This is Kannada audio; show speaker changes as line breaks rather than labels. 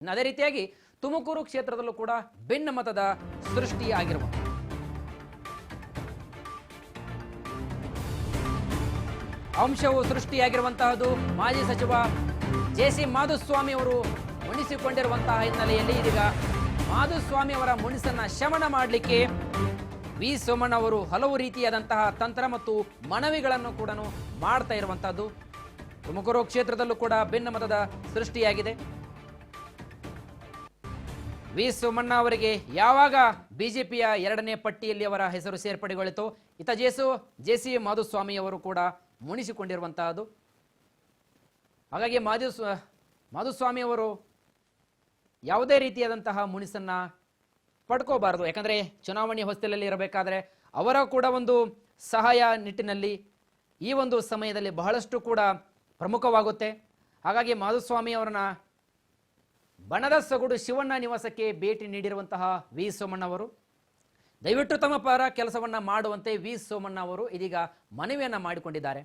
ಅದೇ ರೀತಿಯಾಗಿ ತುಮಕೂರು ಕ್ಷೇತ್ರದಲ್ಲೂ ಕೂಡ ಭಿನ್ನಮತದ ಸೃಷ್ಟಿಯಾಗಿರುವ ಅಂಶವು ಸೃಷ್ಟಿಯಾಗಿರುವಂತಹದ್ದು ಮಾಜಿ ಸಚಿವ ಜೆ.ಸಿ. ಮಾಧುಸ್ವಾಮಿ ಅವರು ಮುನಿಸಿಕೊಂಡಿರುವಂತಹ ಹಿನ್ನೆಲೆಯಲ್ಲಿ ಇದೀಗ ಮಾಧುಸ್ವಾಮಿ ಅವರ ಮುನಿಸನ್ನ ಶಮನ ಮಾಡಲಿಕ್ಕೆ ವಿ ಸೋಮಣ್ಣ ಅವರು ಹಲವು ರೀತಿಯಾದಂತಹ ತಂತ್ರ ಮತ್ತು ಮನವಿಗಳನ್ನು ಕೂಡ ಮಾಡ್ತಾ ಇರುವಂತಹದ್ದು. ತುಮಕೂರು ಕ್ಷೇತ್ರದಲ್ಲೂ ಕೂಡ ಭಿನ್ನಮತದ ಸೃಷ್ಟಿಯಾಗಿದೆ. ವಿ ಸೋಮಣ್ಣ ಅವರಿಗೆ ಯಾವಾಗ ಬಿಜೆಪಿಯ 2ನೇ ಪಟ್ಟಿಯಲ್ಲಿ ಅವರ ಹೆಸರು ಸೇರ್ಪಡೆಗೊಳಿತು, ಇತ ಜೆ.ಸಿ. ಮಾಧುಸ್ವಾಮಿ ಅವರು ಕೂಡ ಮುನಿಸಿಕೊಂಡಿರುವಂತಹದ್ದು. ಹಾಗಾಗಿ ಮಾಧುಸ್ವಾಮಿ ಅವರು ಯಾವುದೇ ರೀತಿಯಾದಂತಹ ಮುನಿಸನ್ನ ಪಡ್ಕೋಬಾರದು. ಯಾಕಂದ್ರೆ ಚುನಾವಣೆ ಹೊಸ್ತಿಲಲ್ಲಿ ಇರಬೇಕಾದ್ರೆ ಅವರ ಕೂಡ ಒಂದು ಸಹಾಯ ನಿಟ್ಟಿನಲ್ಲಿ ಈ ಒಂದು ಸಮಯದಲ್ಲಿ ಬಹಳಷ್ಟು ಕೂಡ ಪ್ರಮುಖವಾಗುತ್ತೆ. ಹಾಗಾಗಿ ಮಾಧುಸ್ವಾಮಿ ಅವರನ್ನ ಬಣದ ಸೊಗಡು ಶಿವಣ್ಣ ನಿವಾಸಕ್ಕೆ ಭೇಟಿ ನೀಡಿರುವಂತಹ ವಿ ಸೋಮಣ್ಣ ಅವರು ದಯವಿಟ್ಟು ತಮ್ಮ ಪರ ಕೆಲಸವನ್ನ ಮಾಡುವಂತೆ ವಿ ಸೋಮಣ್ಣ ಅವರು ಇದೀಗ ಮನವಿಯನ್ನ ಮಾಡಿಕೊಂಡಿದ್ದಾರೆ.